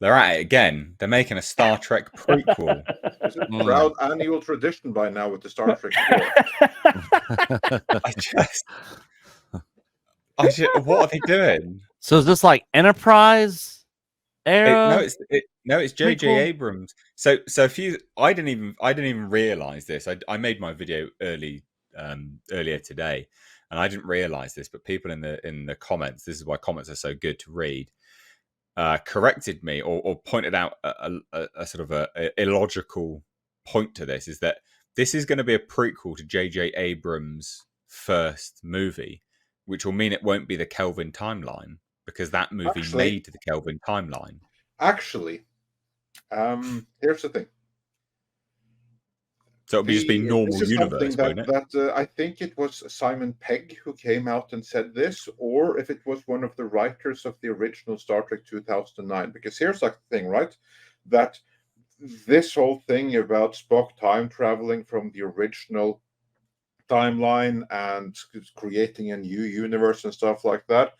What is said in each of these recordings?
They're at it again. They're making a Star Trek prequel. It's a proud annual tradition by now with the Star Trek tour. What are they doing? So is this like Enterprise era? No, it's J.J. prequel? Abrams. So I didn't even realize this. I made my video earlier today, and I didn't realize this. But people in the comments, this is why comments are so good to read, corrected me or pointed out a sort of a illogical point to this. Is that this is going to be a prequel to J.J. Abrams' first movie, which will mean it won't be the Kelvin timeline, because that movie made the Kelvin timeline. Actually, here's the thing. So it'll just be normal universe, won't it? I think it was Simon Pegg who came out and said this, or if it was one of the writers of the original Star Trek 2009. Because here's like the thing, right? That this whole thing about Spock time traveling from the original timeline and creating a new universe and stuff like that,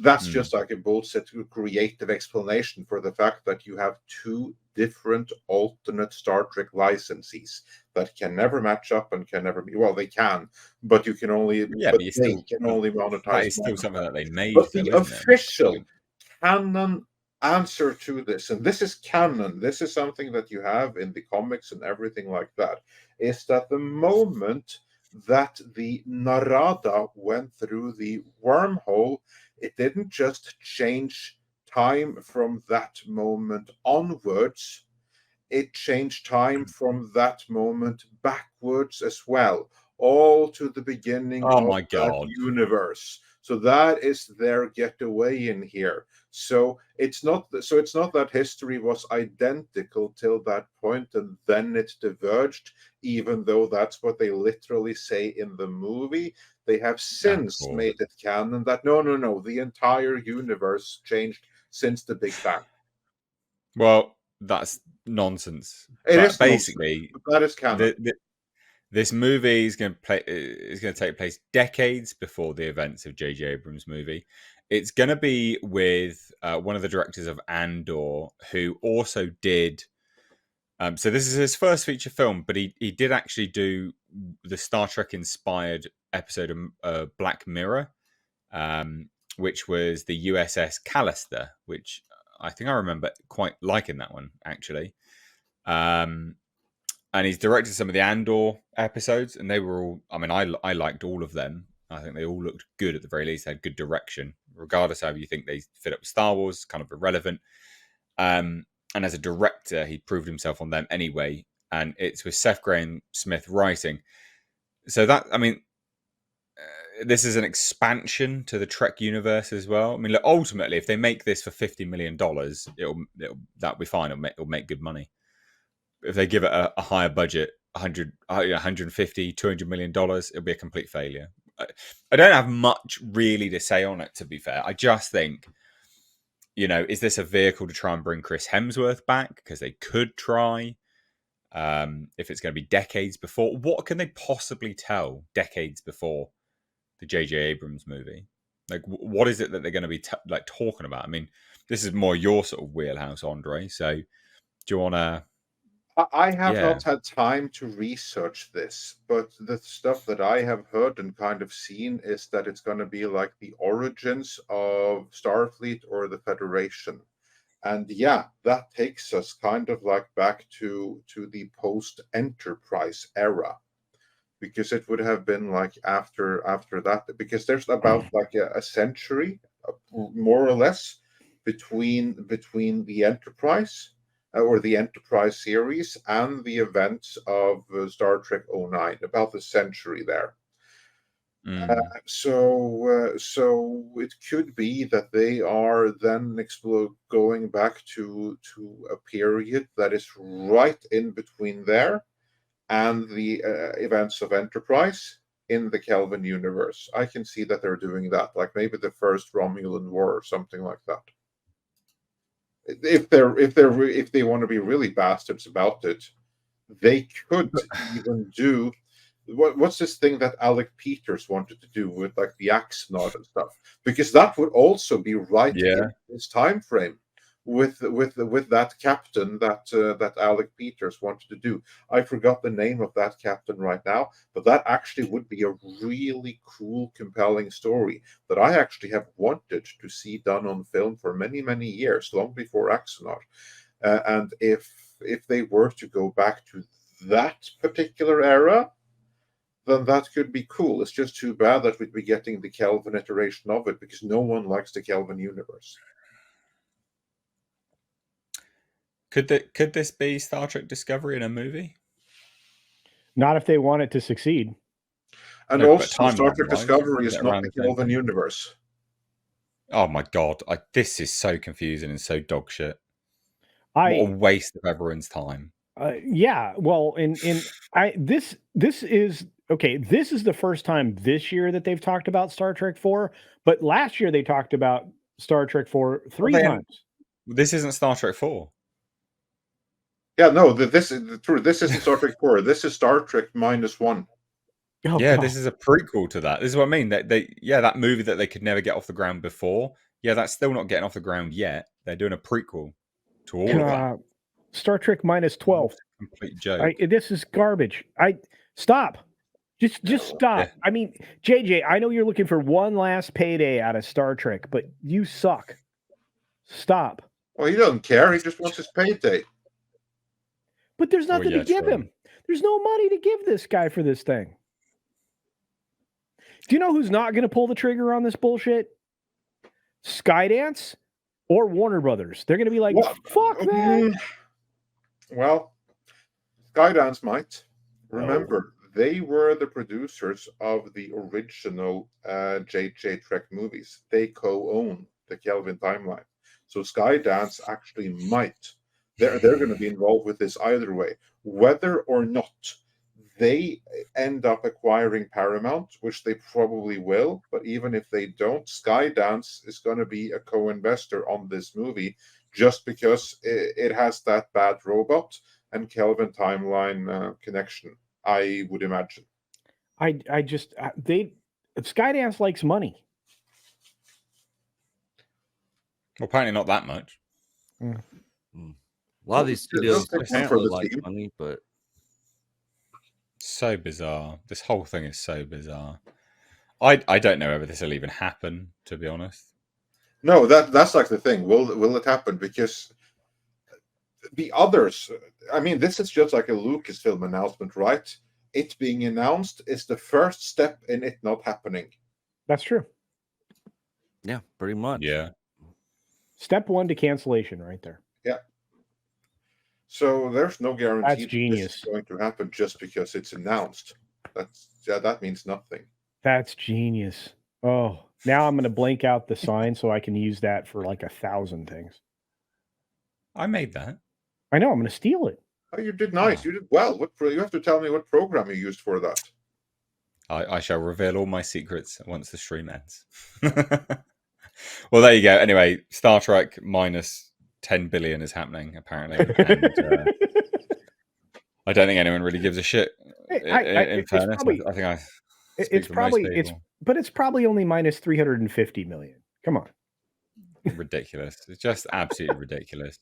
that's just like a bullshit creative explanation for the fact that you have two different alternate Star Trek licensees that can never match up and can never be, well, they can, but you can only, they can only monetize. That is still something that they made. But the official canon answer to this, and this is canon, this is something that you have in the comics and everything like that, is that the moment that the Narada went through the wormhole, it didn't just change time from that moment onwards, it changed time from that moment backwards as well, all to the beginning of that universe. So that is their getaway in here. So it's not that history was identical till that point and then it diverged, even though that's what they literally say in the movie. They have since made it canon that no, the entire universe changed since the Big Bang. Well, that's nonsense. It is basically nonsense, that is canon. This movie is going to take place decades before the events of J.J. Abrams' movie. It's going to be with one of the directors of Andor, who also did. So this is his first feature film, but he did actually do the Star Trek inspired episode of Black Mirror, which was the USS Callister, which I think I remember quite liking that one, actually. And he's directed some of the Andor episodes, and they were all, I mean, I liked all of them. I think they all looked good at the very least. They had good direction, regardless of how you think they fit up with Star Wars, kind of irrelevant. And as a director, he proved himself on them anyway. And it's with Seth Grahame-Smith writing. So that, I mean, this is an expansion to the Trek universe as well. I mean, look, ultimately, if they make this for $50 million, that'll be fine. It'll make good money. If they give it a higher budget, 150, $200 million, it'll be a complete failure. I don't have much really to say on it, to be fair. I just think, is this a vehicle to try and bring Chris Hemsworth back? Because they could try. If it's going to be decades before, what can they possibly tell decades before the J.J. Abrams movie? Like, what is it that they're going to be talking about? I mean, this is more your sort of wheelhouse, Andre. So, do you want to? I have not had time to research this, but the stuff that I have heard and kind of seen is that it's going to be like the origins of Starfleet or the Federation. And that takes us kind of like back to the post-Enterprise era, because it would have been like after that, because there's about like a century, more or less, between the Enterprise or the Enterprise series and the events of Star Trek 09, about a century there. So it could be that they are then going back to a period that is right in between there and the events of Enterprise in the Kelvin universe. I can see that they're doing that, like maybe the first Romulan War or something like that. If they want to be really bastards about it, they could even do what's this thing that Alec Peters wanted to do with like the Axonauts and stuff, because that would also be right in this time frame with that captain that Alec Peters wanted to do. I forgot the name of that captain right now, but that actually would be a really cool, compelling story that I actually have wanted to see done on film for many, many years, long before Axonaut. And if they were to go back to that particular era, then that could be cool. It's just too bad that we'd be getting the Kelvin iteration of it, because no one likes the Kelvin universe. Could this be Star Trek Discovery in a movie? Not if they want it to succeed. And No, also, but Star Trek timeline-wise, Discovery is is it not around the the same Kelvin thing? universe. Oh my god, this is so confusing and so dog shit. What a waste of everyone's time. Yeah, well, this is okay. This is the first time this year that they've talked about Star Trek 4, but last year they talked about Star Trek 4 three times. This isn't Star Trek 4. Yeah, no, this is true. This isn't Star Trek 4. This is Star Trek -1. Oh, Yeah, God. this is a prequel to that. This is what I mean. That movie that they could never get off the ground before. Yeah, that's still not getting off the ground yet. They're doing a prequel to all of that. Star Trek -12. Complete joke. This is garbage. Stop. Just stop. Yeah. I mean, JJ, I know you're looking for one last payday out of Star Trek, but you suck. Stop. Well, he doesn't care. He just wants his payday. But there's nothing to give him. There's no money to give this guy for this thing. Do you know who's not going to pull the trigger on this bullshit? Skydance or Warner Brothers. They're going to be like, fuck that. Well, Skydance might. Remember, they were the producers of the original J.J. Trek movies. They co-own the Kelvin timeline. So Skydance actually might. They're going to be involved with this either way. Whether or not they end up acquiring Paramount, which they probably will, but even if they don't, Skydance is going to be a co-investor on this movie just because it has that bad robot and Kelvin timeline connection, I would imagine. Skydance likes money. Well, apparently not that much. A lot of these studios apparently like money, but so bizarre. This whole thing is so bizarre. I don't know whether this will even happen, to be honest. No, that's like the thing. Will it happen? Because the others, I mean, this is just like a Lucasfilm announcement, right? It being announced is the first step in it not happening. That's true. Yeah, pretty much. Yeah. Step one to cancellation right there. Yeah. So there's no guarantee That's genius. this is going to happen just because it's announced. That means nothing. That's genius. Oh, now I'm going to blank out the sign so I can use that for like 1,000 things. I made that. I know. I'm going to steal it. Oh, you did nice. You did well. You have to tell me what program you used for that. I shall reveal all my secrets once the stream ends. Well, there you go. Anyway, Star Trek -10 billion is happening, apparently. And, I don't think anyone really gives a shit. In fairness, I think it's probably only -350 million. Come on. Ridiculous. It's just absolutely ridiculous.